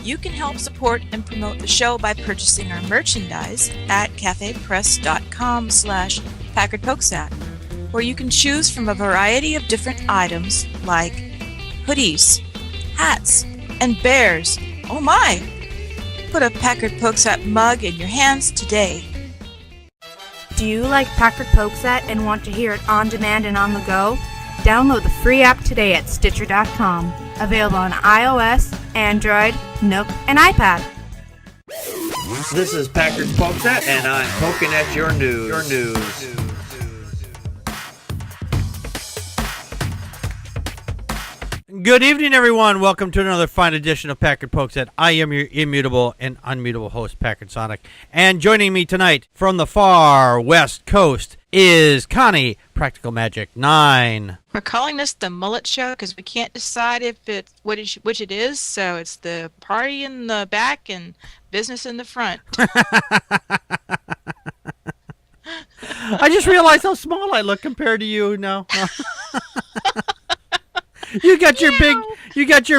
You can help support and promote the show by purchasing our merchandise at cafepress.com/Packard Pokes At, where you can choose from a variety of different items like hoodies, hats, and bears. Oh my! Put a Packard Pokes At mug in your hands today. Do you like Packard Pokes At and want to hear it on demand and on the go? Download the free app today at Stitcher.com. Available on iOS, Android, Nook, and iPad. This is Packard Pokes At, and I'm poking at your news. Good evening, everyone. Welcome to another fine edition of Packard Pokes At. I am your immutable and unmutable host, Packard Sonic. And joining me tonight from the far west coast is Connie, Practical Magic 9. We're calling this the Mullet Show because we can't decide if it's which it is. So it's the party in the back and business in the front. I just realized how small I look compared to you now. You got your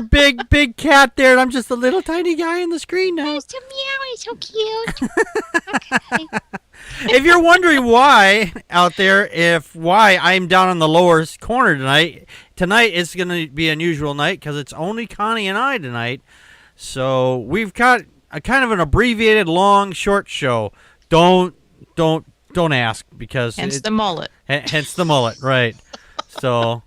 big cat there, and I'm just a little tiny guy on the screen now. It's so meow, it's so cute. Okay. If you're wondering why out there, why I'm down in the lower corner tonight is going to be an unusual night because it's only Connie and I tonight. So we've got a kind of an abbreviated long short show. Don't ask because hence the mullet. Hence the mullet, right? So.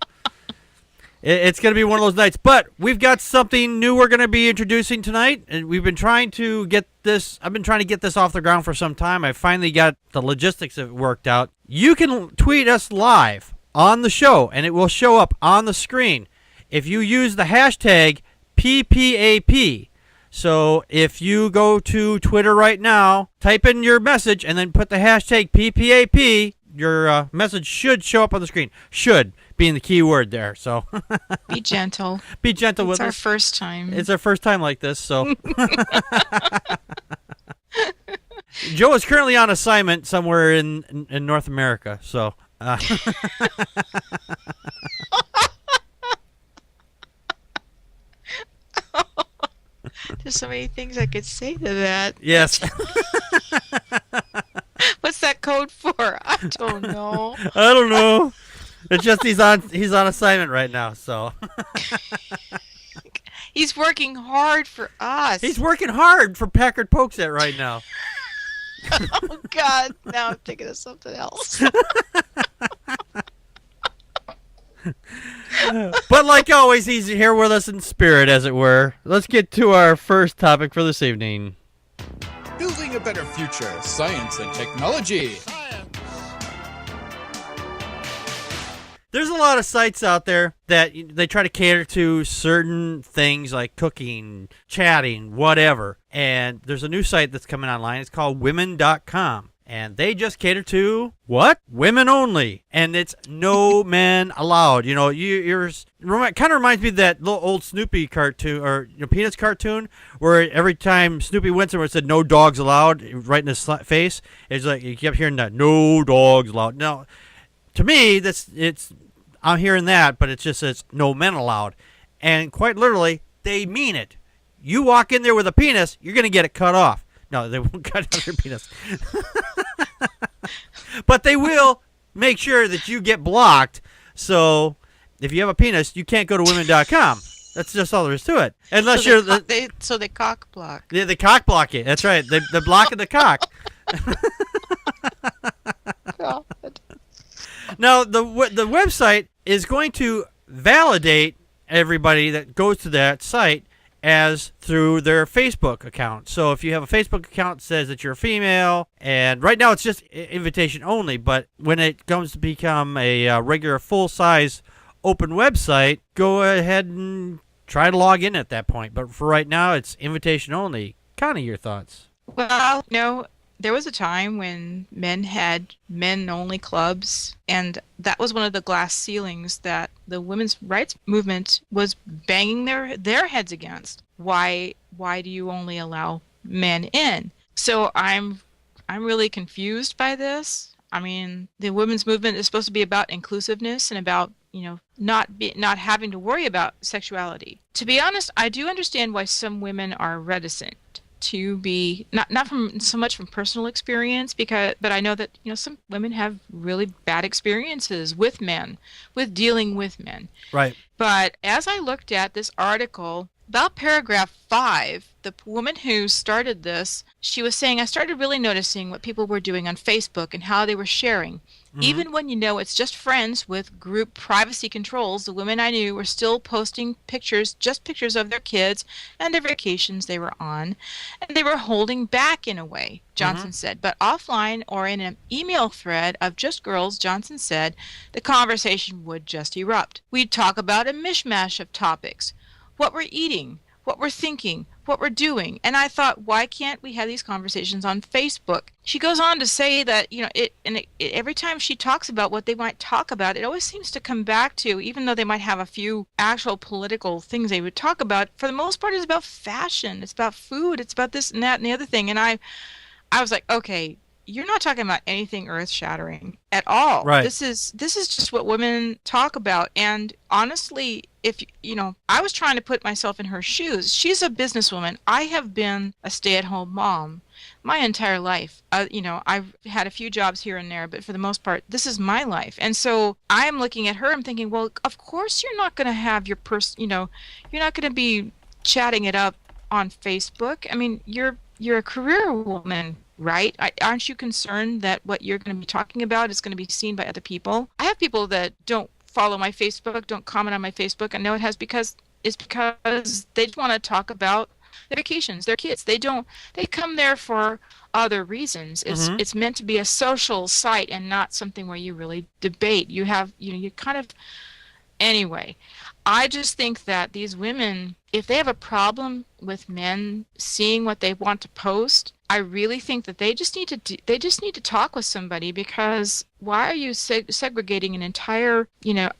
It's going to be one of those nights, but we've got something new we're going to be introducing tonight, and we've been trying to get this. I've been trying to get this off the ground for some time. I finally got the logistics of it worked out. You can tweet us live on the show, and it will show up on the screen if you use the hashtag PPAP. So if you go to Twitter right now, type in your message, and then put the hashtag PPAP, your message should show up on the screen. Should. Being the key word there, so be gentle. Be gentle with us. It's our first time. It's our first time like this, so. Joe is currently on assignment somewhere in North America, so. There's so many things I could say to that. Yes. What's that code for? I don't know. I don't know. It's just he's on assignment right now, so. He's working hard for us. He's working hard for Packard Pokes At right now. Oh God! Now I'm thinking of something else. But like always, he's here with us in spirit, as it were. Let's get to our first topic for this evening. Building a better future, science and technology. There's a lot of sites out there that they try to cater to certain things like cooking, chatting, whatever. And there's a new site that's coming online. It's called women.com. And they just cater to, what? Women only. And it's no men allowed. You know, it kind of reminds me of that little old Snoopy cartoon, or Peanuts cartoon, where every time Snoopy went somewhere it said, no dogs allowed, right in his face. It's like, you kept hearing that, no dogs allowed. Now, to me, I'm hearing that, but it's no men allowed. And quite literally, they mean it. You walk in there with a penis, you're going to get it cut off. No, they won't cut out your penis. But they will make sure that you get blocked. So if you have a penis, you can't go to women.com. That's just all there is to it. Unless they cock block. Yeah, they cock block it. That's right. They're blocking the cock. God. Now, the website is going to validate everybody that goes to that site as through their Facebook account. So if you have a Facebook account that says that you're a female, and right now it's just invitation only, but when it comes to become a regular full-size open website, go ahead and try to log in at that point. But for right now, it's invitation only. Connie, your thoughts? Well, no. There was a time when men had men-only clubs, and that was one of the glass ceilings that the women's rights movement was banging their heads against. Why do you only allow men in? So I'm really confused by this. I mean, the women's movement is supposed to be about inclusiveness and about not having to worry about sexuality. To be honest, I do understand why some women are reticent to be not from so much from personal experience, but I know that some women have really bad experiences with men, with dealing with men. Right. But as I looked at this article about paragraph 5, the woman who started this, she was saying, I started really noticing what people were doing on Facebook and how they were sharing. Even when it's just friends with group privacy controls, the women I knew were still posting pictures of their kids and their vacations they were on, and they were holding back in a way, Johnson said. But offline or in an email thread of just girls, Johnson said, the conversation would just erupt. We'd talk about a mishmash of topics, what we're eating, what we're thinking, what we're doing. And I thought, why can't we have these conversations on Facebook? She goes on to say that, every time she talks about what they might talk about, it always seems to come back to, even though they might have a few actual political things they would talk about, for the most part, it's about fashion, it's about food, it's about this and that and the other thing. And I was like, okay, you're not talking about anything earth-shattering at all. Right. This is just what women talk about. And honestly, if I was trying to put myself in her shoes. She's a businesswoman. I have been a stay-at-home mom my entire life. I've had a few jobs here and there, but for the most part, this is my life. And so I'm looking at her. I'm thinking, well, of course you're not going to have your you're not going to be chatting it up on Facebook. I mean, you're a career woman, right? Aren't you concerned that what you're going to be talking about is going to be seen by other people? I have people that don't follow my Facebook, don't comment on my Facebook. I know it's because they just want to talk about their vacations, their kids. They come there for other reasons. It's meant to be a social site and not something where you really debate. You kind of, anyway. I just think that these women, if they have a problem with men seeing what they want to post, I really think that they just need to talk with somebody, because why are you segregating an entire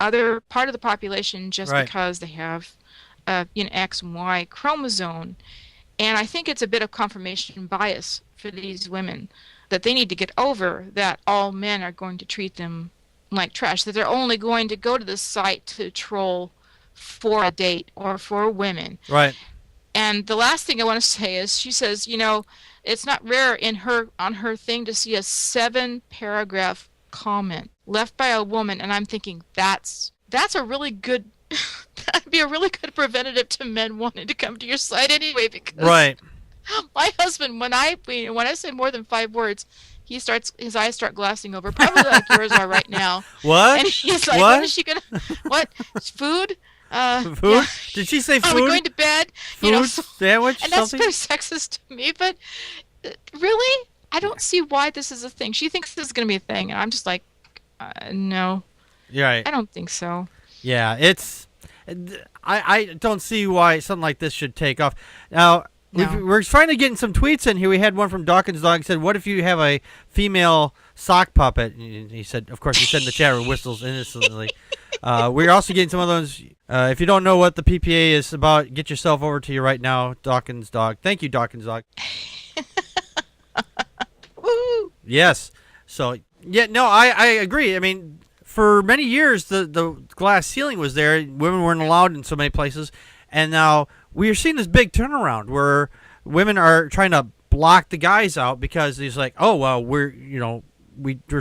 other part of the population just because they have X and Y chromosome? And I think it's a bit of confirmation bias for these women, that they need to get over that all men are going to treat them like trash, that they're only going to go to this site to troll for a date or for women. Right. And the last thing I want to say is, she says, it's not rare on her thing to see a 7-paragraph comment left by a woman, and I'm thinking that's a really good that'd be a really good preventative to men wanting to come to your site anyway, because my husband, when I say more than 5 words, his eyes start glassing over, probably like yours are right now. What? And he's like, what is she gonna? What? Food? Food? Yeah. Did she say food? Are we going to bed? Food? Sandwich? And that's something? very sexist to me, but really, I don't see why this is a thing. She thinks this is going to be a thing, and I'm just like, no. You're right. I don't think so. Yeah, I don't see why something like this should take off. Now, we're trying to get in some tweets in here. We had one from Dawkins Dog, said, what if you have a female sock puppet? And he said, of course, he said in the chat room, whistles innocently. We're also getting some of those. If you don't know what the PPA is about, get yourself over to you right now, Dawkins Dog. Thank you, Dawkins Dog. Woo! Yes. So, yeah, no, I agree. I mean, for many years, the glass ceiling was there. Women weren't allowed in so many places. And now we are seeing this big turnaround where women are trying to block the guys out because he's like, oh, well, we're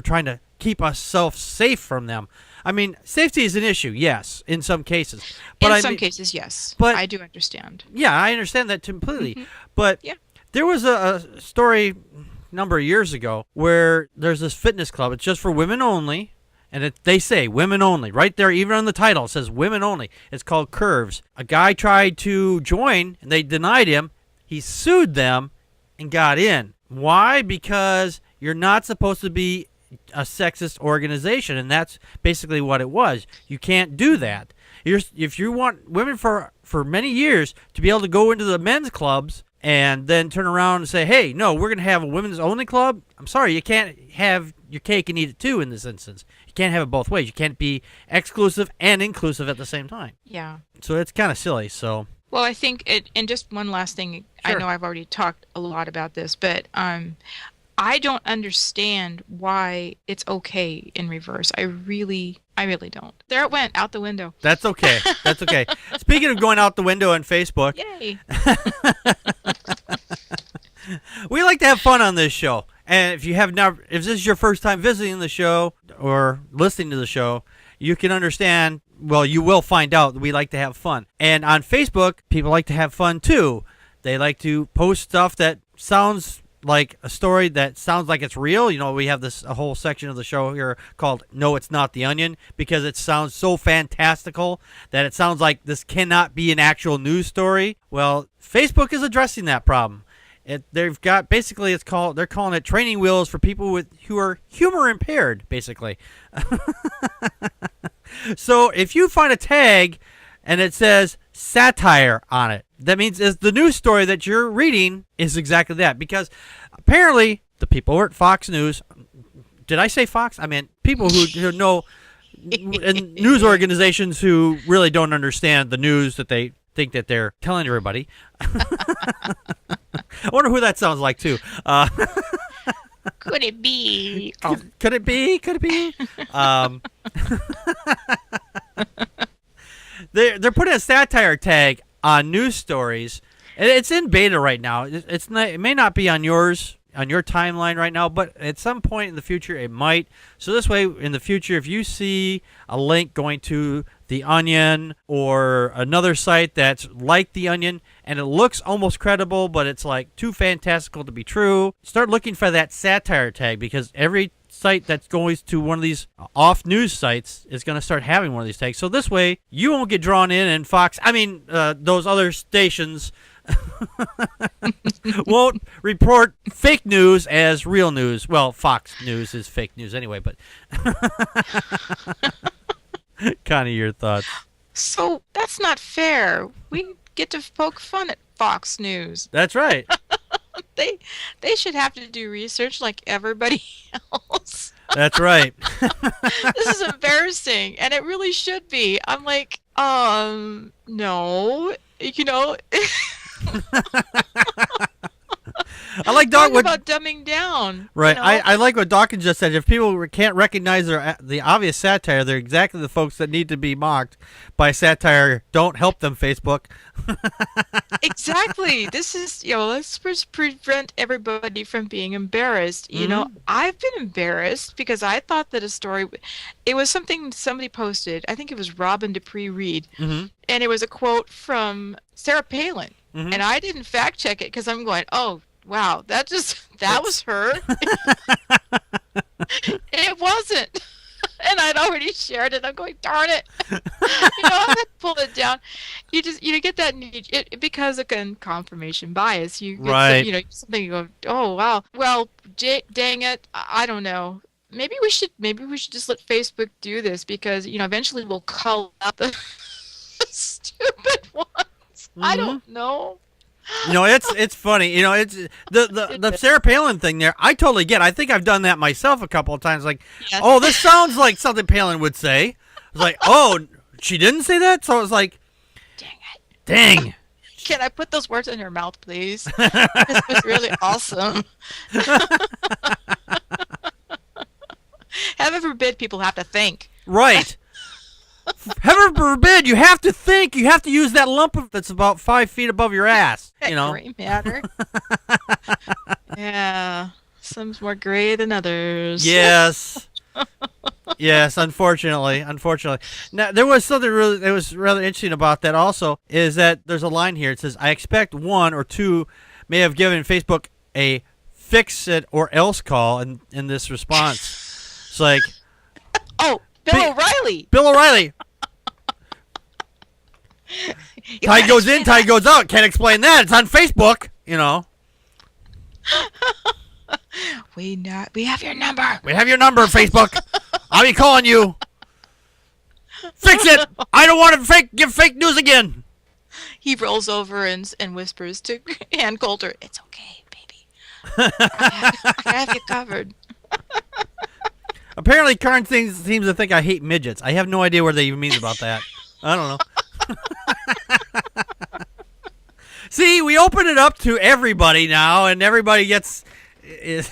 trying to keep ourselves safe from them. I mean, safety is an issue, yes, in some cases. But in some cases, yes. But I do understand. Yeah, I understand that completely. Mm-hmm. But there was a story a number of years ago where there's this fitness club. It's just for women only. And they say women only. Right there, even on the title, it says women only. It's called Curves. A guy tried to join, and they denied him. He sued them and got in. Why? Because you're not supposed to be a sexist organization, and that's basically what it was. You can't do that. If you want women for many years to be able to go into the men's clubs and then turn around and say, hey, no, we're going to have a women's only club, I'm sorry, you can't have your cake and eat it too in this instance. You can't have it both ways. You can't be exclusive and inclusive at the same time. Yeah. So it's kind of silly. So. Well, I think and just one last thing. Sure. I know I've already talked a lot about this, but I don't understand why it's okay in reverse. I really don't. There it went, out the window. That's okay. That's okay. Speaking of going out the window on Facebook, Yay. we like to have fun on this show. And if this is your first time visiting the show or listening to the show, you can understand, well, you will find out that we like to have fun. And on Facebook, people like to have fun too. They like to post stuff that sounds like a story that sounds like it's real. You know, we have a whole section of the show here called No, It's Not the Onion, because it sounds so fantastical that it sounds like this cannot be an actual news story. Well, Facebook is addressing that problem. They've got, basically, they're calling it training wheels for people who are humor impaired, basically. So if you find a tag and it says satire on it, that means the news story that you're reading is exactly that. Because apparently the people over at Fox News, did I say Fox? I meant people who know, and news organizations who really don't understand the news that they think that they're telling everybody. I wonder who that sounds like too. Could it be? Could it be? Could it be? They're putting a satire tag on news stories, and it's in beta right now. It may not be on your timeline right now, but at some point in the future it might. So this way, in the future, if you see a link going to The Onion or another site that's like The Onion and it looks almost credible, but it's like too fantastical to be true, start looking for that satire tag, because every site that goes to one of these off news sites is going to start having one of these tags. So this way you won't get drawn in, and those other stations won't report fake news as real news. Well, Fox News is fake news anyway, but kind of your thoughts. So that's not fair. We get to poke fun at Fox News. That's right. They should have to do research like everybody else. That's right. This is embarrassing, and it really should be. I'm like, no, you know. I like Doc. About dumbing down. Right. You know? I like what Dawkins just said. If people can't recognize the obvious satire, they're exactly the folks that need to be mocked by satire. Don't help them, Facebook. Exactly. This is, let's prevent everybody from being embarrassed. You know, I've been embarrassed because I thought that it was something somebody posted. I think it was Robin Dupree Reed. And it was a quote from Sarah Palin. And I didn't fact check it because I'm going, oh, wow, that was her. It wasn't. And I'd already shared it. I'm going, darn it. I had to pull it down. You get that because of confirmation bias. You get something, you go, oh, wow. Well, dang it. I don't know. Maybe we should just let Facebook do this, because, eventually we'll call out the stupid ones. I don't know. It's funny. It's the Sarah Palin thing there. I totally get. I think I've done that myself a couple of times. Like, yes. Oh, this sounds like something Palin would say. It's like, oh, she didn't say that. So it's like, dang. Can I put those words in her mouth, please? This was really awesome. Heaven forbid people have to think. Right. Heaven forbid, you have to think. You have to use that lump that's about 5 feet above your ass. Gray matter. Yeah, some's more gray than others. Yes. Yes, unfortunately. Now, there was something that was rather interesting about that also, is that there's a line here. It says, I expect one or two may have given Facebook a fix it or else call in this response. It's like, oh, Bill O'Reilly. Bill O'Reilly. Tide goes in, tide goes out. Can't explain that. It's on Facebook, We have your number. We have your number, Facebook. I'll be calling you. Fix it. I don't want to give fake news again. He rolls over and whispers to Ann Coulter, it's okay, baby. I have you covered. Apparently, Karn seems to think I hate midgets. I have no idea what they even means about that. I don't know. See, we open it up to everybody now, and everybody gets is.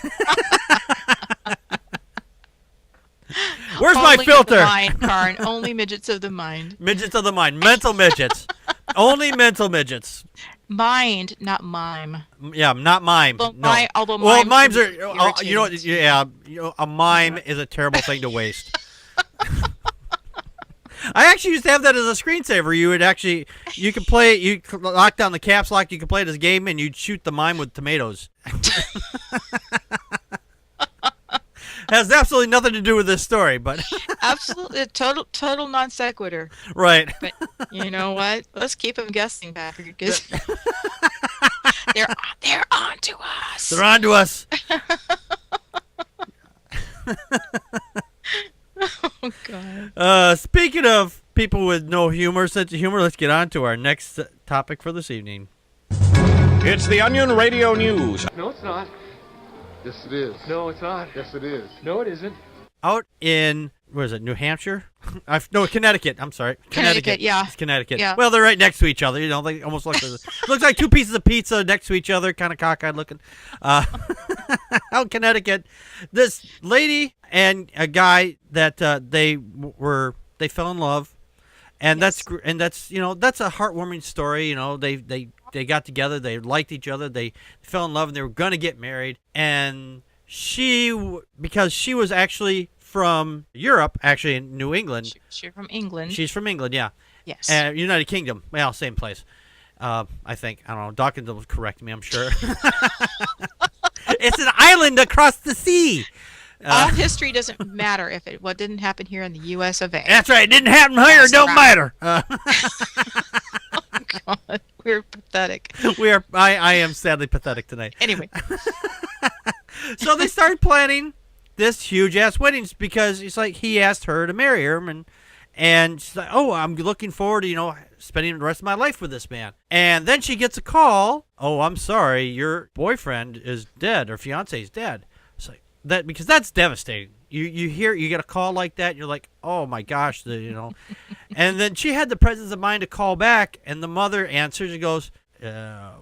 Where's my filter? Only the mind, Karn. Only midgets of the mind. Midgets of the mind. Mental midgets. Only mental midgets. Mind, not mime. Yeah, not mime. Although, No. although Well, mimes mimes are. irritating. You know what? Yeah, a mime is a terrible thing to waste. I actually used to have that as a screensaver. You could play it. You could lock down the caps lock. You could play this game, and you'd shoot the mime with tomatoes. Has absolutely nothing to do with this story, but Absolutely, total non sequitur. right. But you know what? Let's keep them guessing, Packard, because they're on to us. They're on to us. Oh God. Speaking of people with no sense of humor, let's get on to our next topic for this evening. It's the Onion Radio News. No, it's not. Yes, it is. No, it's not. Yes, it is. No, it isn't. Out in, where is it, New Hampshire? No, Connecticut. I'm sorry. Connecticut, yeah. It's Connecticut. Yeah. Well, they're right next to each other. You know, they almost look looks like two pieces of pizza next to each other, kind of cockeyed looking. Out in Connecticut, this lady and a guy that they fell in love, and Yes. that's that's a heartwarming story. You know, they got together, they liked each other, they fell in love, and they were gonna get married. And because she was actually from Europe, actually in New England. She's from England. She's from England, yeah. Yes. United Kingdom. Well, same place. I think. I don't know. Dawkins will correct me, I'm sure. It's an island across the sea. All history doesn't matter if what didn't happen here in the U.S. of A. That's right. It didn't happen here. That's Don't right. matter. God, we're pathetic. I am sadly pathetic tonight. Anyway, So they started planning this huge ass wedding because it's like he asked her to marry him, and she's like, oh, I'm looking forward to spending the rest of my life with this man. And then she gets a call. Oh, I'm sorry, your boyfriend is dead, or fiance is dead. It's like that, because that's devastating. You get a call like that, and you're like, oh my gosh, And then she had the presence of mind to call back, and the mother answers and goes,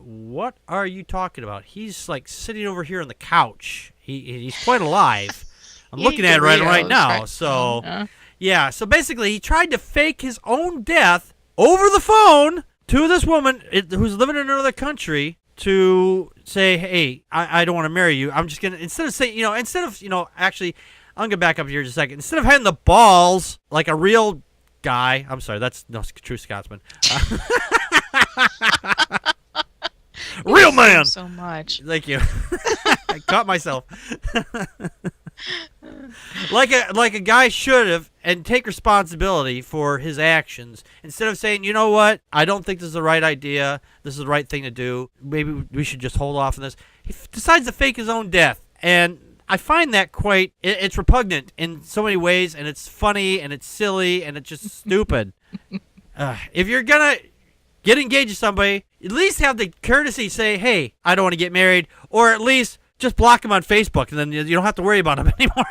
what are you talking about? He's like sitting over here on the couch. He's quite alive. I'm looking at it right now. Right. So, yeah. So basically, he tried to fake his own death over the phone to this woman who's living in another country to say, hey, I don't want to marry you. I'm just going to, actually, I'm going to back up here just a second. Instead of having the balls like a real guy, I'm sorry, that's no true Scotsman. Real man. so much. Thank you. I caught myself. like a guy should have, and take responsibility for his actions instead of saying, you know what, I don't think this is the right idea. This is the right thing to do. Maybe we should just hold off on this. He decides to fake his own death, and I find that it's repugnant in so many ways, and it's funny, and it's silly, and it's just stupid. If you're gonna get engaged to somebody, at least have the courtesy to say, hey, I don't want to get married, or at least just block him on Facebook, and then you don't have to worry about him anymore.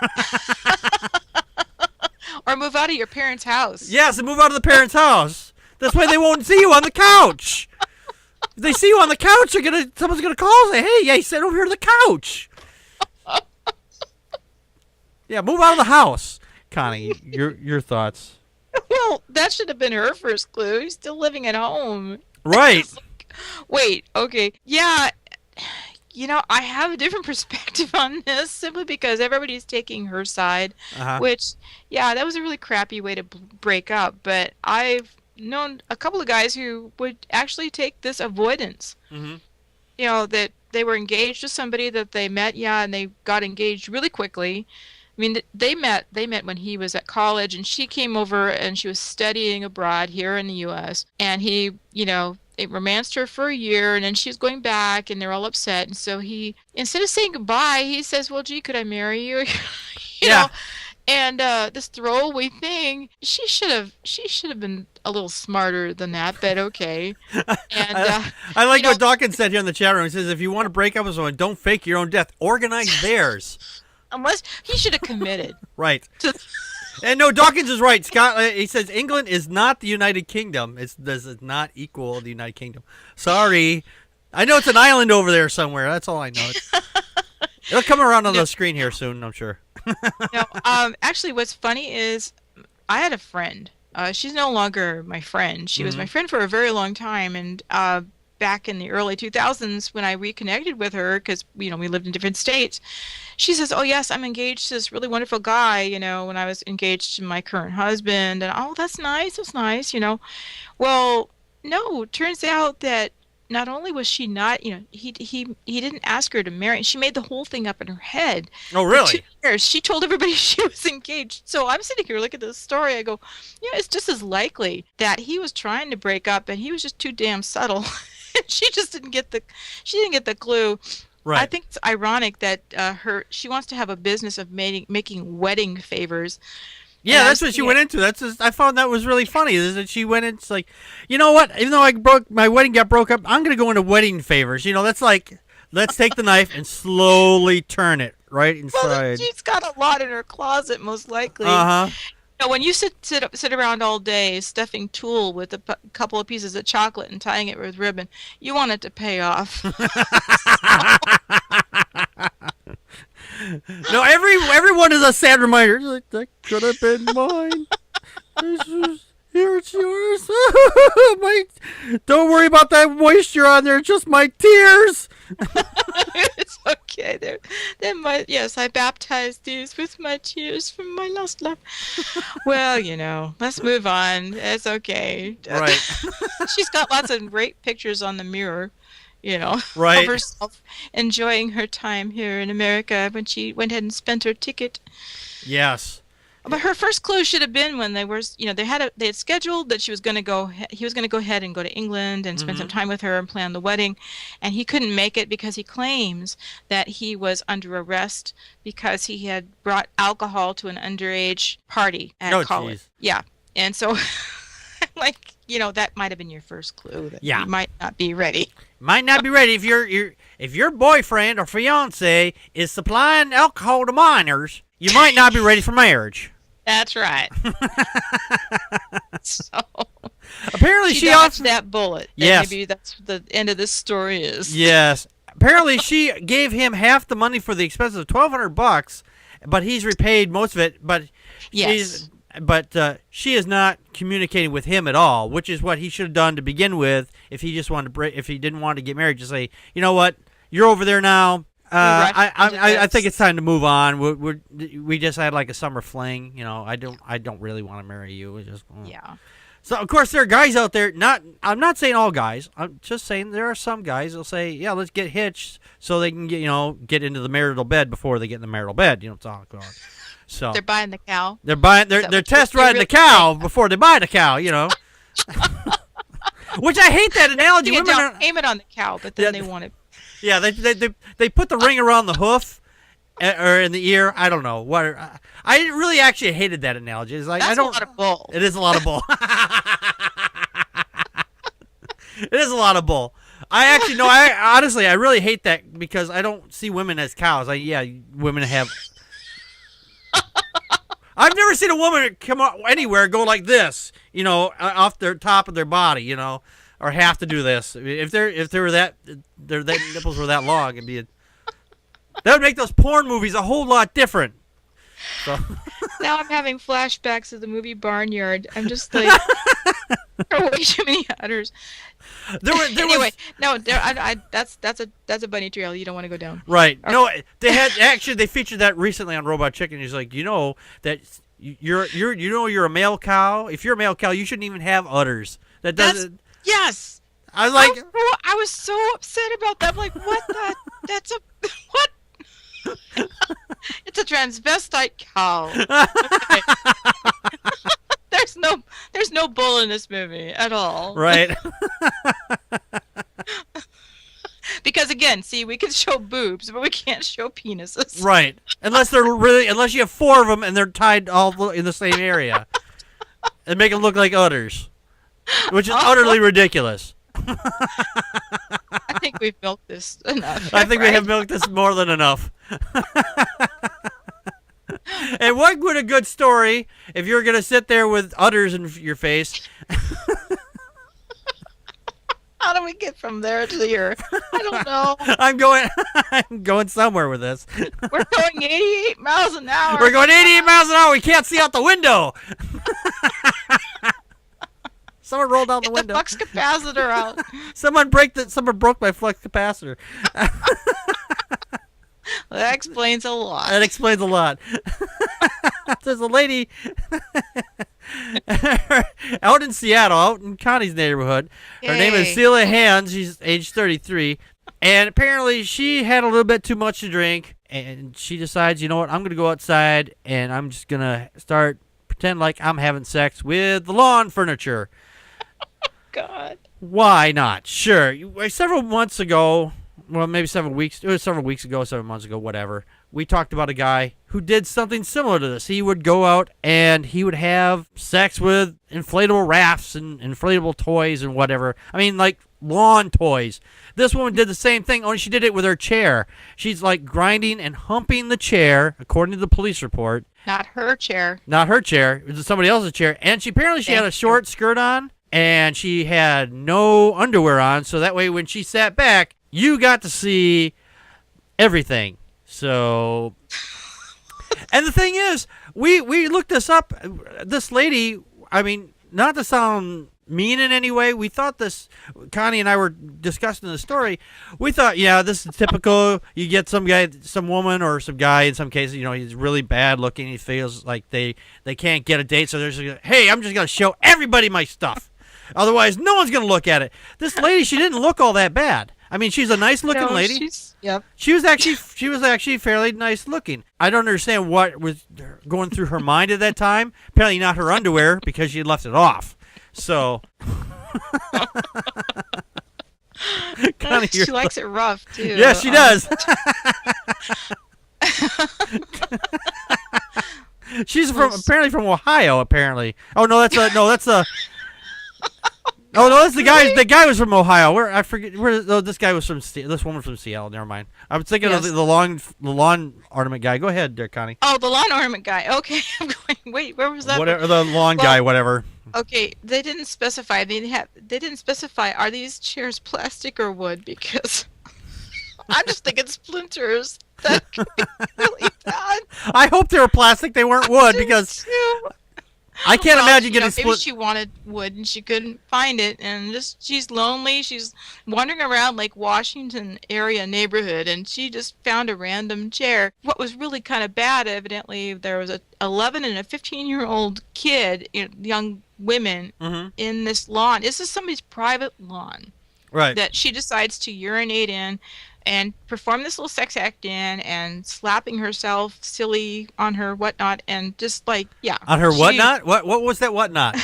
Or move out of your parents' house. Yes, and move out of the parents' house. This way they won't see you on the couch. If they see you on the couch, someone's gonna call and say, hey, yeah, he sat over here on the couch. Yeah, move out of the house. Connie, your thoughts. Well, that should have been her first clue. He's still living at home. Right. Wait, okay. Yeah, I have a different perspective on this simply because everybody's taking her side, which, that was a really crappy way to break up. But I've known a couple of guys who would actually take this avoidance. Mm-hmm. That they were engaged to somebody that they met, and they got engaged really quickly. I mean, they met when he was at college, and she came over and she was studying abroad here in the U.S. And he, they romanced her for a year, and then she was going back, and they're all upset. And so he, instead of saying goodbye, he says, well, gee, could I marry you? you know? And this throwaway thing, she should have been a little smarter than that, but okay. And I like what Dawkins said here in the chat room. He says, if you want to break up with someone, don't fake your own death. Organize theirs. Unless he should have committed. Right. And no, Dawkins is right. Scott, he says England is not the United Kingdom. This is not equal the United Kingdom. Sorry. I know it's an island over there somewhere. That's all I know. It'll come around on the screen here soon, I'm sure. No, actually, what's funny is I had a friend. She's no longer my friend. She was my friend for a very long time, and back in the early 2000s when I reconnected with her, because we lived in different states, she says, "Oh yes, I'm engaged to this really wonderful guy. When I was engaged to my current husband, and oh, that's nice. Well, no, turns out that." Not only was she not, he didn't ask her to marry. She made the whole thing up in her head. Oh, really? For 2 years. She told everybody she was engaged. So I'm sitting here looking at this story. I go, it's just as likely that he was trying to break up and he was just too damn subtle. She just didn't get the clue. Right. I think it's ironic that she wants to have a business of making wedding favors. Yeah, that's what she went into. I found that was really funny. Is that she went into like, you know what? Even though my wedding got broke up, I'm gonna go into wedding favors. That's like, let's take the knife and slowly turn it right inside. Well, she's got a lot in her closet, most likely. When you sit around all day stuffing tulle with a couple of pieces of chocolate and tying it with ribbon, you want it to pay off. No, everyone is a sad reminder. Like, that could have been mine. Here it's yours. Don't worry about that moisture on there. Just my tears. It's okay. Yes, I baptized these with my tears from my lost love. Well, let's move on. It's okay. Right. She's got lots of great pictures on the mirror. Right. Of herself enjoying her time here in America when she went ahead and spent her ticket. Yes. But her first clue should have been when they had scheduled that he was going to go ahead and go to England and spend some time with her and plan the wedding, and he couldn't make it because he claims that he was under arrest because he had brought alcohol to an underage party at college. Geez. Yeah. And so that might have been your first clue that you might not be ready. Might not be ready if your boyfriend or fiance is supplying alcohol to minors. You might not be ready for marriage. That's right. So apparently she dodged that bullet. Yes. Maybe that's the end of this story is. Yes. Apparently she gave him half the money for the expense of $1,200, but he's repaid most of it. But yes. She is not communicating with him at all, which is what he should have done to begin with. If he just wanted to if he didn't want to get married, just say, you know what, you're over there now. I think it's time to move on. We just had like a summer fling. I don't really want to marry you. Yeah. So of course there are guys out there. I'm not saying all guys. I'm just saying there are some guys that'll say, yeah, let's get hitched so they can get into the marital bed before they get in the marital bed. Talk about. So they're buying the cow. They're test riding the cow before they buy the cow. Which I hate that analogy. Women down payment on the cow, but then they want it. Yeah, they put the ring around the hoof or in the ear. I don't know what. I really actually hated that analogy. It's like That's a lot of bull. It is a lot of bull. It is a lot of bull. I actually no. I honestly I really hate that because I don't see women as cows. Women have. I've never seen a woman come out anywhere go like this, off their top of their body, or have to do this. If their nipples were that long, that would make those porn movies a whole lot different. So. Now I'm having flashbacks of the movie Barnyard. I'm just like, there are way too many udders. That's a bunny trail you don't want to go down. Right. No, they featured that recently on Robot Chicken. He's like, that you're a male cow. If you're a male cow, you shouldn't even have udders. That doesn't. Yes. I was like, I was so upset about that. I'm like, what? What? It's a transvestite cow. Okay. There's no bull in this movie at all. Right. Because again, see, we can show boobs, but we can't show penises. Right. Unless you have 4 of them and they're tied all in the same area, and make them look like udders, which is utterly ridiculous. I think we've milked this enough. I think we have milked this more than enough. And what would a good story if you're going to sit there with udders in your face How do we get from there to here? I don't know. I'm going somewhere with this. We're going 88 miles an hour. We're going 88 miles an hour. We can't see out the window. Someone rolled down the Get window. the flux capacitor out. Someone broke my flux capacitor. That explains a lot. That explains a lot. There's a lady out in Seattle, out in Connie's neighborhood. Her name is Yay. Celia Hands. She's age 33. And apparently she had a little bit too much to drink. And she decides, you know what, I'm going to go outside and I'm just going to pretend like I'm having sex with the lawn furniture. God. Why not? Sure. Several months ago, well, maybe several weeks ago, 7 months ago, whatever, we talked about a guy who did something similar to this. He would go out and he would have sex with inflatable rafts and inflatable toys and whatever. I mean, like lawn toys. This woman did the same thing, only she did it with her chair. She's like grinding and humping the chair, according to the police report. Not her chair. Not her chair. It was somebody else's chair. And she had a short skirt on, and she had no underwear on, so that way when she sat back, you got to see everything. So, and the thing is, we looked this up. This lady, I mean, not to sound mean in any way, we thought this, Connie and I were discussing the story, we thought, yeah, this is typical. You get some guy, some woman, or some guy, in some cases, you know, he's really bad looking, he feels like they can't get a date, so they're just like, hey, I'm just going to show everybody my stuff. Otherwise, no one's going to look at it. This lady, she didn't look all that bad. I mean, she's a nice-looking lady. Yep. She was actually fairly nice-looking. I don't understand what was going through her mind at that time. Apparently not her underwear, because she left it off. So, Connie, She likes it rough too. Yeah, she does. She's apparently from Ohio. Apparently. Oh no, that's a. Oh no, that's the guy. Really? The guy was from Ohio. I forget where. Oh, this guy was from. This woman from Seattle. Never mind. I was thinking of the lawn ornament guy. Go ahead, there, Connie. Oh, the lawn ornament guy. Okay, I'm going. Wait, where was that? Whatever, the lawn guy, whatever. Okay, they didn't specify. They didn't specify. Are these chairs plastic or wood? Because I'm just thinking splinters. That could be really bad. I hope they were plastic. They weren't wood, because I can't imagine getting split. Maybe she wanted wood and she couldn't find it, and she's lonely. She's wandering around like Washington area neighborhood, and she just found a random chair. What was really kind of bad, evidently, there was a 11 and a 15-year-old kid, young women, in this lawn. This is somebody's private lawn, Right. that she decides to urinate in and perform this little sex act in, and slapping herself silly on her whatnot, and just like, yeah. On her whatnot? What was that whatnot?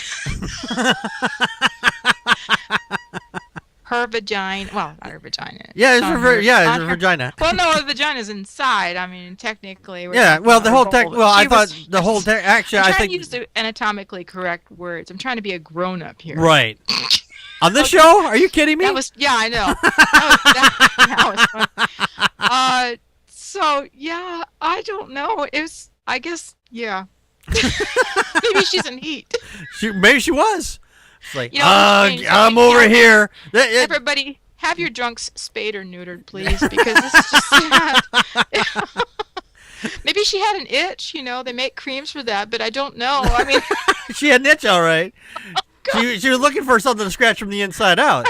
Her vagina. Well, not her vagina. Yeah, it's on her on vagina. Well, no, her vagina's inside. I mean, technically. Yeah, well, the whole I thought the whole actually, I'm I trying think. to use the anatomically correct words. I'm trying to be a grown-up here. Right. On this show? Are you kidding me? Yeah, I know. That was fun. So, yeah, I don't know. I guess, yeah. Maybe she's in heat. Maybe she was. It's like, strange. I'm over here. Everybody, have your drunks spayed or neutered, please, because this is just sad. Maybe she had an itch, they make creams for that, but I don't know. I mean, she had an itch, all right. She was looking for something to scratch from the inside out.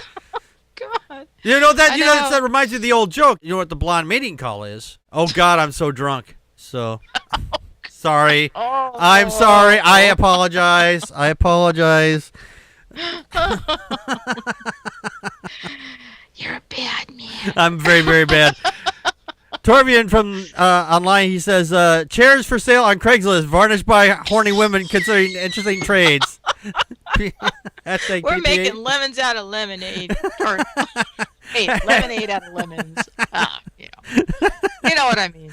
God. That reminds me of the old joke. You know what the blonde mating call is? Oh God, I'm so drunk. So sorry. Oh. I'm sorry. I apologize. You're a bad man. I'm very, very bad. Torvian from online, he says, chairs for sale on Craigslist, varnished by horny women considering interesting trades. We're making lemons out of lemonade. Or, hey, lemonade out of lemons. You know what I mean.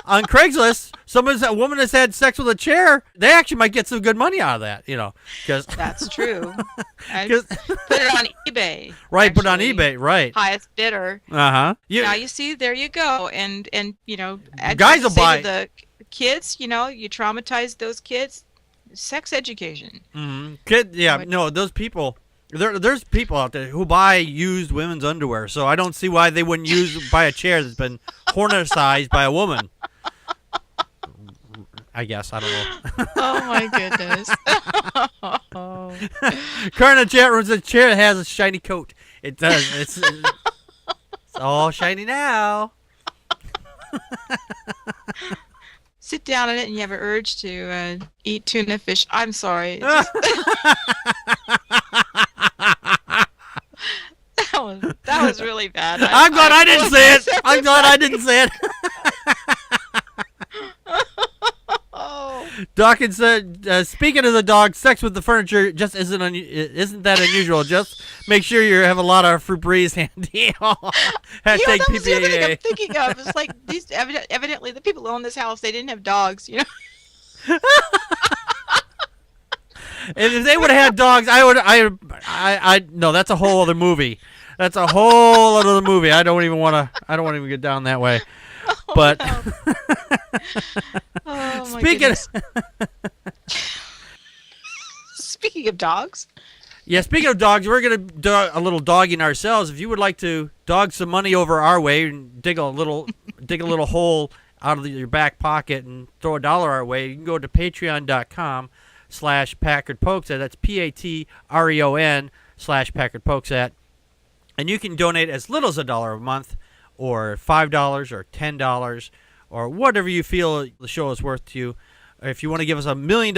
On Craigslist, a woman has had sex with a chair. They actually might get some good money out of that, because that's true. Put it on eBay. Right, actually. put it on eBay, right. Highest bidder. Uh-huh. Now you see, there you go. And guys will buy the kids, you traumatize those kids. Sex education. Mm-hmm. Those people, There's people out there who buy used women's underwear, so I don't see why they wouldn't buy a chair that's been hornacized by a woman. I guess. I don't know. Oh, my goodness. Current in the chat room says a chair that has a shiny coat. It does. It's all shiny now. Sit down in it and you have an urge to eat tuna fish. I'm sorry. That was really bad. I'm glad I didn't say it. I'm glad I didn't say it. Oh. Dawkins said, speaking of the dog, sex with the furniture just isn't that unusual. Just make sure you have a lot of Febreze handy. Hashtag that was the other thing PPAA. I'm thinking of. It's like these evidently the people who own this house, they didn't have dogs, you know. And if they would have had dogs, I no, that's a whole other movie. That's a whole other movie. I don't even want to get down that way. Oh, But no. Oh, my speaking Speaking of dogs. Yeah, speaking of dogs, we're going to do a little dogging ourselves. If you would like to dog some money over our way and dig a little hole out of your back pocket and throw $1 our way, you can go to patreon.com/Packard Pokes At. That's Patreon/Packard Pokes At. And you can donate as little as $1 a month, or $5 or $10, or whatever you feel the show is worth to you. If you want to give us $1 million,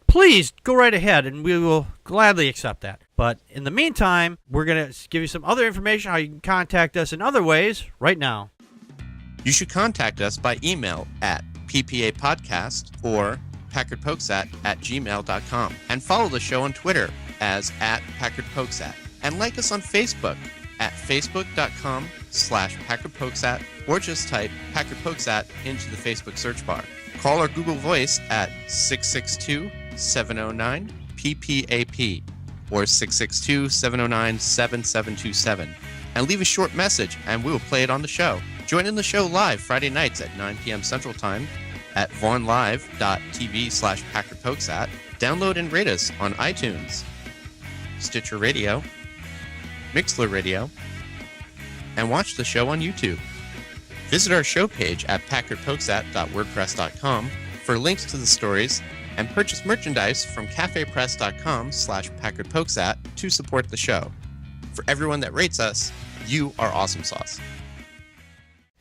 please go right ahead, and we will gladly accept that. But in the meantime, we're going to give you some other information, how you can contact us in other ways right now. You should contact us by email at ppapodcast or packardpokesat@gmail.com, and follow the show on Twitter as @PackardPokesat, and like us on Facebook at facebook.com/PackardPokesat, or just type Packard Pokesat into the Facebook search bar. Call our Google Voice at 662-709-PPAP or 662-709-7727, and leave a short message and we will play it on the show. Join in the show live Friday nights at 9 p.m. Central Time at vaughnlive.tv/PackardPokesat. Download and rate us on iTunes, Stitcher Radio, Mixler Radio, and watch the show on YouTube. Visit our show page at packardpokesat.wordpress.com for links to the stories, and purchase merchandise from cafepress.com/PackardPokesat to support the show. For everyone that rates us, you are awesome sauce.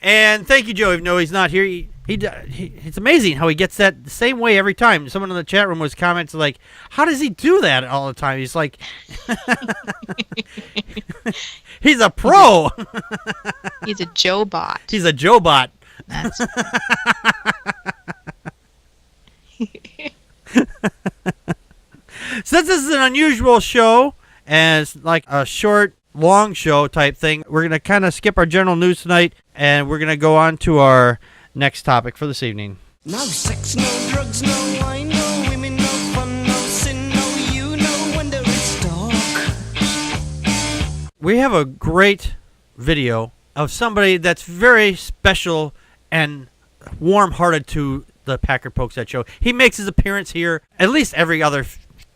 And thank you, Joe. Even though he's not here, it's amazing how he gets that the same way every time. Someone in the chat room was commenting like, how does he do that all the time? He's like, he's a pro. He's a JoeBot. He's a JoeBot. That's Since this is an unusual show, and it's like a short, long show type thing, we're going to kind of skip our general news tonight, and we're going to go on to our next topic for this evening. No sex, no drugs, no wine, no women, no fun, no sin, no you, no wonder it's dark. We have a great video of somebody that's very special and warm-hearted to the Packard Pokes At show. He makes his appearance here at least every other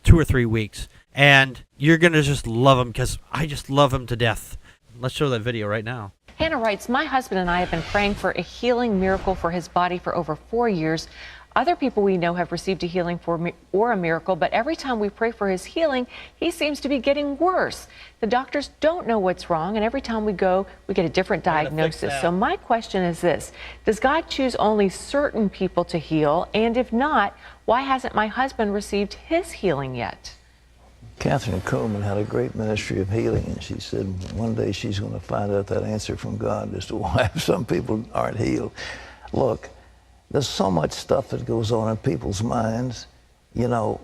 2 or 3 weeks, and you're going to just love him because I just love him to death. Let's show that video right now. Hannah writes, my husband and I have been praying for a healing miracle for his body for over 4 years. Other people we know have received a healing or a miracle, but every time we pray for his healing, he seems to be getting worse. The doctors don't know what's wrong, and every time we go, we get a different diagnosis. So my question is this: does God choose only certain people to heal? And if not, why hasn't my husband received his healing yet? Catherine Coleman had a great ministry of healing, and she said one day she's going to find out that answer from God as to why some people aren't healed. Look, there's so much stuff that goes on in people's minds. You know,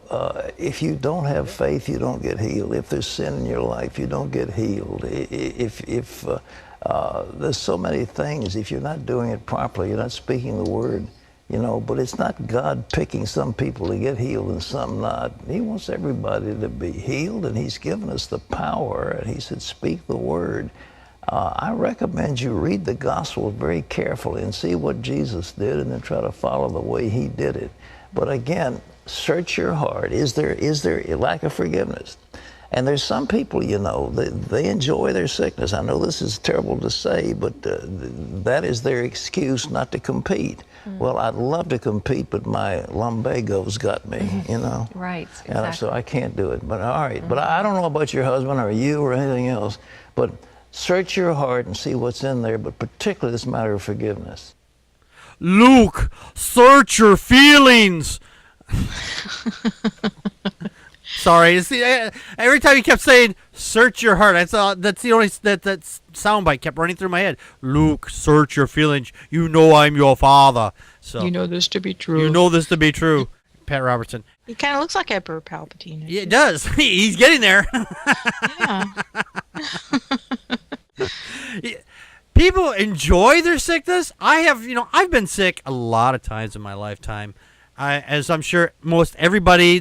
if you don't have faith, you don't get healed. If there's sin in your life, you don't get healed. If there's so many things, if you're not doing it properly, you're not speaking the word, you know, but it's not God picking some people to get healed and some not. He wants everybody to be healed, and he's given us the power, and he said, speak the word. I recommend you read the gospel very carefully and see what Jesus did, and then try to follow the way he did it. But again, search your heart. Is there a lack of forgiveness? And there's some people, they enjoy their sickness. I know this is terrible to say, but that is their excuse not to compete. Well, I'd love to compete, but my lumbago's got me, Right, And exactly. so I can't do it. But all right, but I don't know about your husband or you or anything else, but search your heart and see what's in there, but particularly this matter of forgiveness. Luke, search your feelings. Sorry, see, every time he kept saying "search your heart," that's the only that soundbite kept running through my head. Luke, search your feelings. You know I'm your father. So You know this to be true. you know this to be true. Pat Robertson. He kind of looks like Emperor Palpatine. Yeah, it does. He's getting there. Yeah. People enjoy their sickness. I've been sick a lot of times in my lifetime. As I'm sure most everybody,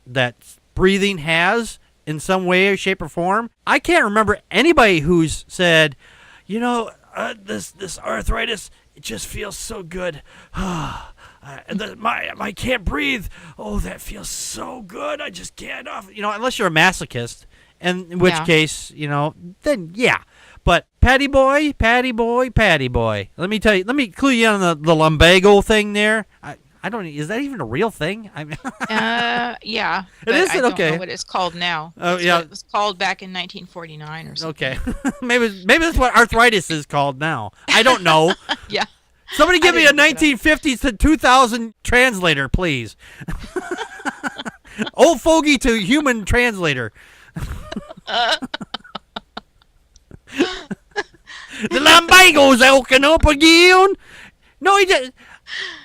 that's breathing has in some way, shape, or form. I can't remember anybody who's said, this arthritis, it just feels so good. I can't breathe. Oh, that feels so good. I just can't off. Unless you're a masochist, and in which case, then yeah. But Patty boy. Let me tell you. Let me clue you on the lumbago thing there. I don't. Is that even a real thing? Yeah. It is? I don't Okay. know what it's called now. Oh, That's yeah. what it was called back in 1949 or something. Okay. maybe that's what arthritis is called now. I don't know. Yeah. Somebody give me a didn't look it 1950s to 2000 translator, please. Old fogey to human translator. The lumbago's open up again. No, he just.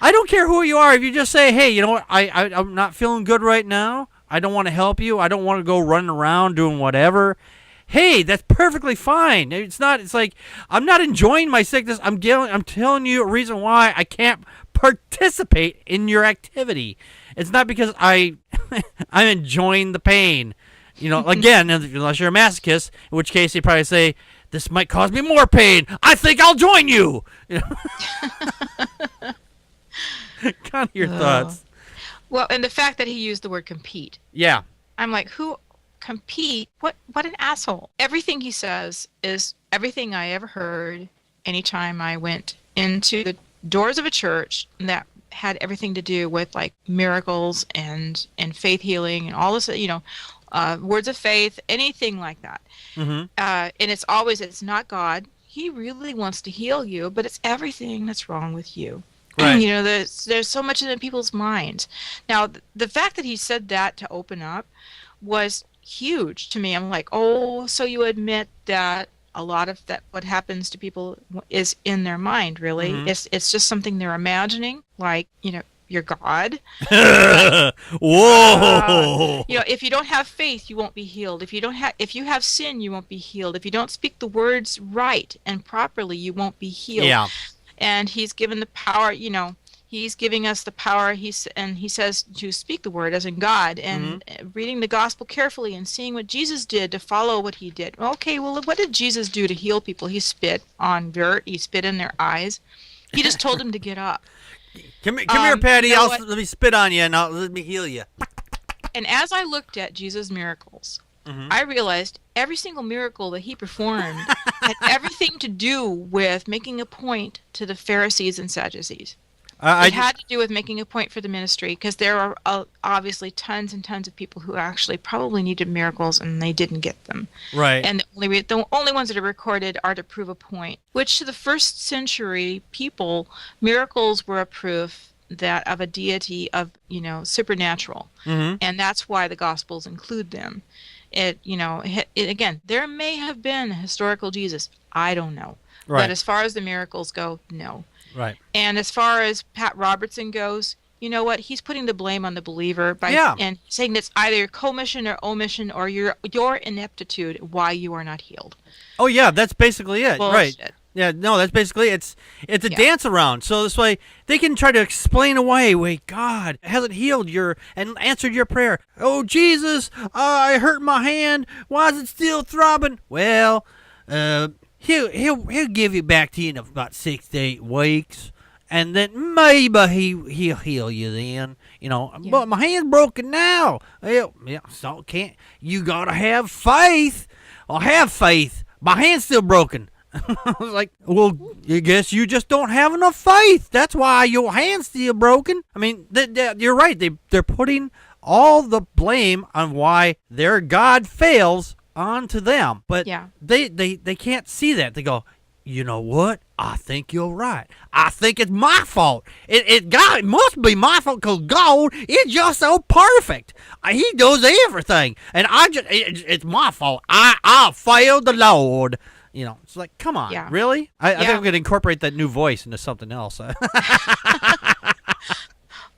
I don't care who you are. If you just say, hey, you know what? I'm not feeling good right now. I don't want to help you. I don't want to go running around doing whatever. Hey, that's perfectly fine. It's like I'm not enjoying my sickness. I'm telling you a reason why I can't participate in your activity. It's not because I'm enjoying the pain. Again, unless you're a masochist, in which case you probably say, this might cause me more pain. I think I'll join you. Kind of your thoughts. Well, and the fact that he used the word compete. Yeah. I'm like, who compete? What an asshole. Everything he says is everything I ever heard anytime I went into the doors of a church that had everything to do with like miracles and faith healing and all this, words of faith, anything like that. Mm-hmm. And it's not God. He really wants to heal you, but it's everything that's wrong with you. Right. There's so much in people's minds. Now, the fact that he said that to open up was huge to me. I'm like, oh, so you admit that a lot of that what happens to people is in their mind, really. Mm-hmm. It's just something they're imagining, like, you're God. Whoa. If you don't have faith, you won't be healed. If you have sin, you won't be healed. If you don't speak the words right and properly, you won't be healed. Yeah. And he's given the power, he's giving us the power. He says to speak the word as in God, and reading the gospel carefully and seeing what Jesus did to follow what he did. Okay, well, what did Jesus do to heal people? He spit on dirt. He spit in their eyes. He just told them to get up. Come here, Patty. Let me spit on you and let me heal you. And as I looked at Jesus' miracles, I realized every single miracle that he performed had everything to do with making a point to the Pharisees and Sadducees. It had to do with making a point for the ministry, because there are obviously tons and tons of people who actually probably needed miracles and they didn't get them. Right. And the only ones that are recorded are to prove a point, which to the first century people, miracles were a proof that of a deity of, supernatural. Mm-hmm. And that's why the Gospels include them. Again, there may have been a historical Jesus. I don't know. Right. But as far as the miracles go, no. Right. And as far as Pat Robertson goes, you know what? He's putting the blame on the believer and saying it's either commission or omission or your ineptitude why you are not healed. Oh yeah, that's basically it. Bullshit. Right. Yeah, no, that's basically it's a dance around. So this way they can try to explain away, wait, God hasn't healed and answered your prayer. Oh Jesus, I hurt my hand. Why is it still throbbing? Well, he'll give it back to you in about 6 to 8 weeks. and then maybe he'll heal you then. But my hand's broken now. Well, yeah, so can't you gotta have faith? I'll have faith. My hand's still broken. I was like, well, I guess you just don't have enough faith. That's why your hand's still broken. I mean, you're right. They're putting all the blame on why their God fails onto them. But they can't see that. They go, you know what? I think you're right. I think it's my fault. It must be my fault because God is just so perfect. He does everything. And it's my fault. I failed the Lord. It's like, come on, really? I think I'm going to incorporate that new voice into something else.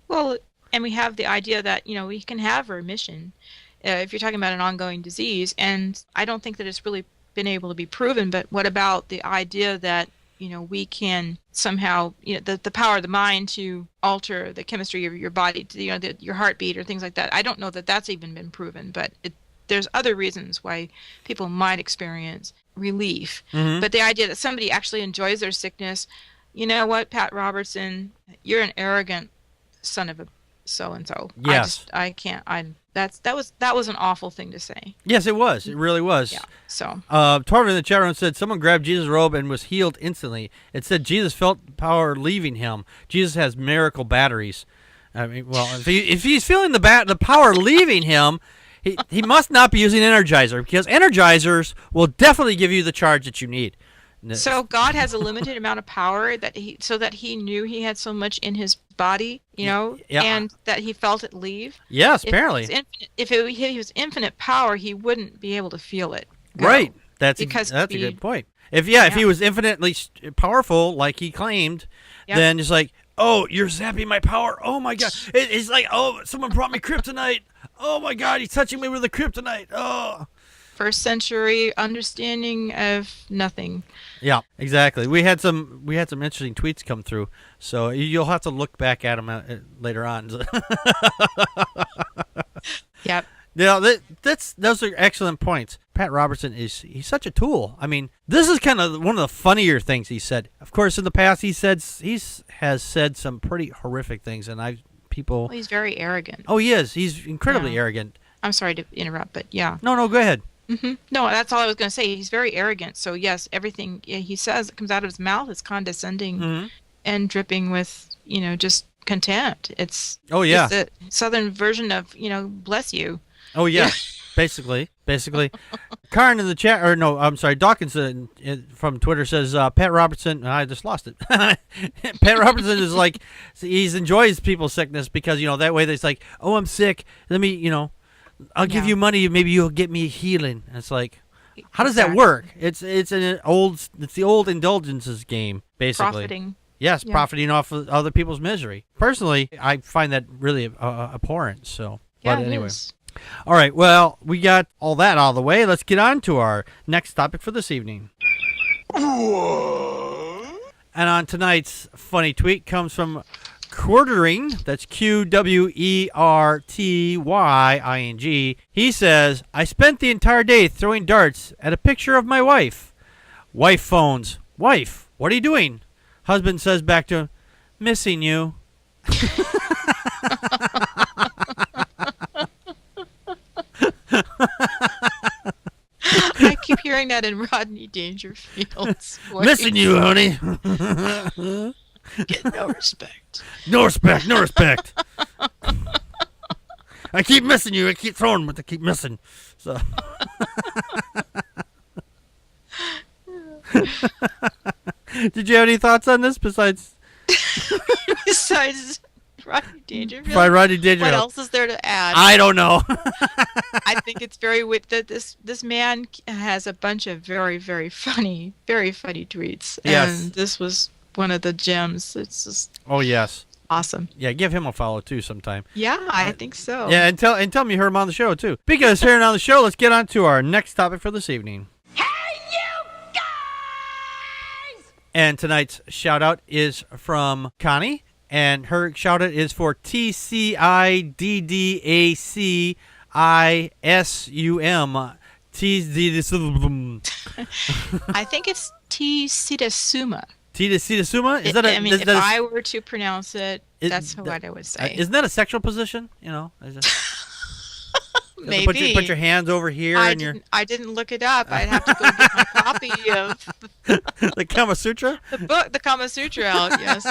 Well, and we have the idea that, we can have remission if you're talking about an ongoing disease. And I don't think that it's really been able to be proven. But what about the idea that, we can somehow, the power of the mind to alter the chemistry of your body, to, your heartbeat or things like that. I don't know that that's even been proven, but there's other reasons why people might experience relief. Mm-hmm. But the idea that somebody actually enjoys their sickness, you know what, Pat Robertson, you're an arrogant son of a so-and-so. Yes. That was an awful thing to say. Yes, it was. It really was. Yeah. So. Torvin in the chat room said someone grabbed Jesus' robe and was healed instantly. It said Jesus felt power leaving him. Jesus has miracle batteries. I mean, well, if he's feeling the power leaving him, he must not be using Energizer, because Energizers will definitely give you the charge that you need. So God has a limited amount of power so that he knew he had so much in his body, and that he felt it leave. Yes, apparently. If he was infinite power, he wouldn't be able to feel it. Right. That's a good point. If he was infinitely powerful, like he claimed, then it's like, oh, you're zapping my power. Oh my God. It's like, oh, someone brought me kryptonite. Oh my God, he's touching me with a kryptonite. Oh. First century understanding of nothing. Yeah, exactly. We had some interesting tweets come through, so you'll have to look back at them later on. Yep. Those are excellent points. Pat Robertson he's such a tool. I mean, this is kind of one of the funnier things he said. Of course, in the past he has said some pretty horrific things, and people. Well, he's very arrogant. Oh, he is. He's incredibly arrogant. I'm sorry to interrupt, but yeah. No, go ahead. Mm-hmm. No, that's all I was going to say. He's very arrogant. So yes, everything he says that comes out of his mouth is condescending and dripping with, just contempt. It's the southern version of, bless you. Oh yeah, basically. Karen in the chat, or no, I'm sorry, Dawkins from Twitter says Pat Robertson. I just lost it. Pat Robertson is like, he enjoys people's sickness because that way it's like, oh, I'm sick. Let me, I'll give you money. Maybe you'll get me healing. And it's like, how does that work? It's the old indulgences game, basically. Profiting. Yes, profiting off of other people's misery. Personally, I find that really abhorrent. So, yeah, but anyway. It is. All right, well, we got all that out of the way. Let's get on to our next topic for this evening. And on tonight's funny tweet comes from Quartering, that's QWERTYING. He says, I spent the entire day throwing darts at a picture of my wife. Wife phones. Wife, what are you doing? Husband says back to him, missing you. I keep hearing that in Rodney Dangerfield's voice. Missing you, honey. Get no respect. No respect. I keep missing you. I keep throwing, but I keep missing. So. Did you have any thoughts on this besides Rodney Dangerfield? By Rodney Dangerfield. What else is there to add? I don't know. I think it's very that this man has a bunch of very, very funny tweets. Yes. And this was one of the gems. It's just yes. Awesome. Yeah, give him a follow too sometime. Yeah, I think so. Yeah, and tell me you heard him on the show too. Because hearing on the show, let's get on to our next topic for this evening. Hey, you guys! And tonight's shout out is from Connie, and her shout out is for TCIDDACISUM. I think it's T Sitasuma. Tita Suma? Is that a? I mean, is if that a, I were to pronounce it, that's what I would say. Isn't that a sexual position? You know. Maybe. Put your hands over here I didn't look it up. I'd have to go get my copy of the Kama Sutra. The book, the Kama Sutra, out. Yes.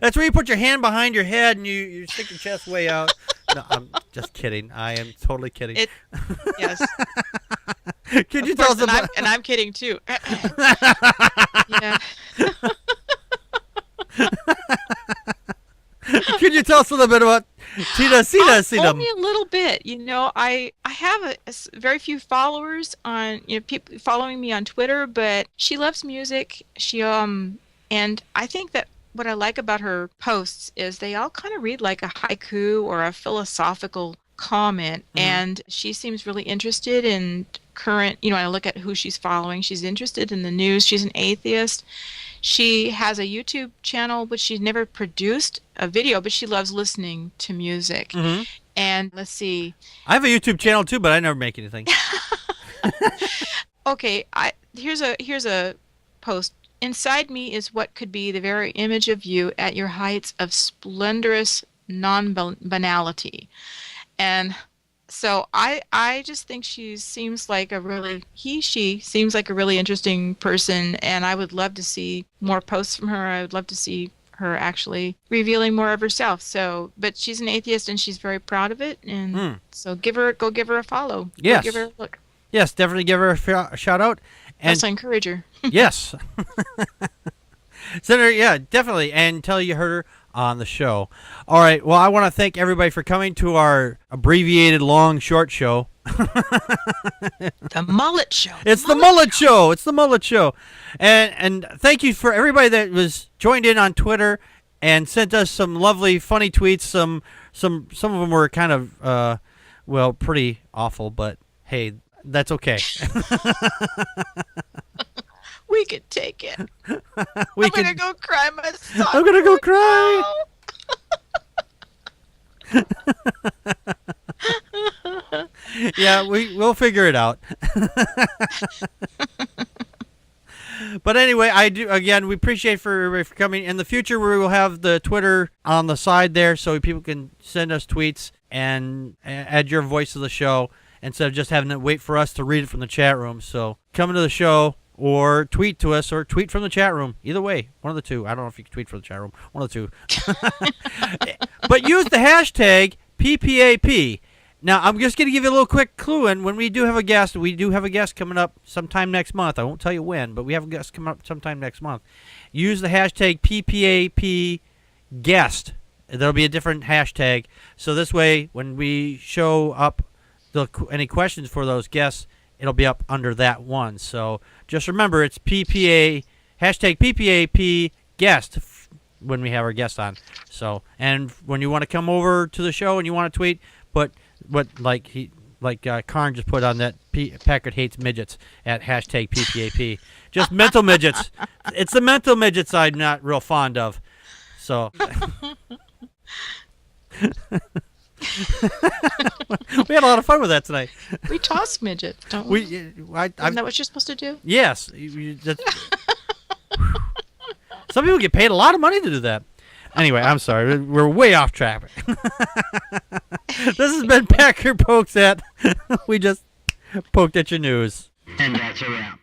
That's where you put your hand behind your head and you stick your chest way out. No, I'm just kidding. I am totally kidding. Yes. Could you tell us about? And I'm kidding too. Yeah. Could you tell us a little bit about Tita Sita? Only a little bit. You know, I have very few followers on, people following me on Twitter, but she loves music. She and I think that what I like about her posts is they all kind of read like a haiku or a philosophical comment, and she seems really interested in current, I look at who she's following. She's interested in the news. She's an atheist. She has a YouTube channel, but she's never produced a video, but she loves listening to music. And let's see. I have a YouTube channel too, but I never make anything. Okay, here's a post. Inside me is what could be the very image of you at your heights of splendorous non-banality. And so I just think she seems like she seems like a really interesting person, and I would love to see more posts from her. I would love to see her actually revealing more of herself. So, but she's an atheist and she's very proud of it, and so go give her a follow. Yes. Go give her a look. Yes, definitely give her a shout out. And Yes, I encourage her. Yes. Send her, yeah, definitely, and tell you heard her on the show. All right, well, I want to thank everybody for coming to our abbreviated long short show. The Mullet Show. It's the Mullet Show. It's the Mullet Show. And thank you for everybody that was joined in on Twitter and sent us some lovely, funny tweets. Some of them were kind of, pretty awful, but hey, that's okay. We can take it. I'm gonna go cry myself. I'm gonna go cry. Yeah, we'll figure it out. But anyway, we appreciate for coming. In the future, we will have the Twitter on the side there so people can send us tweets and add your voice to the show instead of just having to wait for us to read it from the chat room. So come to the show or tweet to us or tweet from the chat room. Either way, one of the two. I don't know if you can tweet from the chat room. One of the two. But use the hashtag PPAP. Now, I'm just going to give you a little quick clue, and when we do have a guest coming up sometime next month. I won't tell you when, but we have a guest coming up sometime next month. Use the hashtag PPAP guest. There'll be a different hashtag. So this way, when we show up any questions for those guests, it'll be up under that one. So just remember, it's hashtag PPAP guest when we have our guest on. So, and when you want to come over to the show and you want to tweet, but Karn just put on that Packard hates midgets at hashtag PPAP. Just mental midgets. It's the mental midgets I'm not real fond of. So we had a lot of fun with that tonight. We toss midgets, don't we? Isn't that what you're supposed to do? Yes. Some people get paid a lot of money to do that. Anyway, I'm sorry. We're way off track. This has been Packard Pokes At. We just poked at your news. And that's a wrap.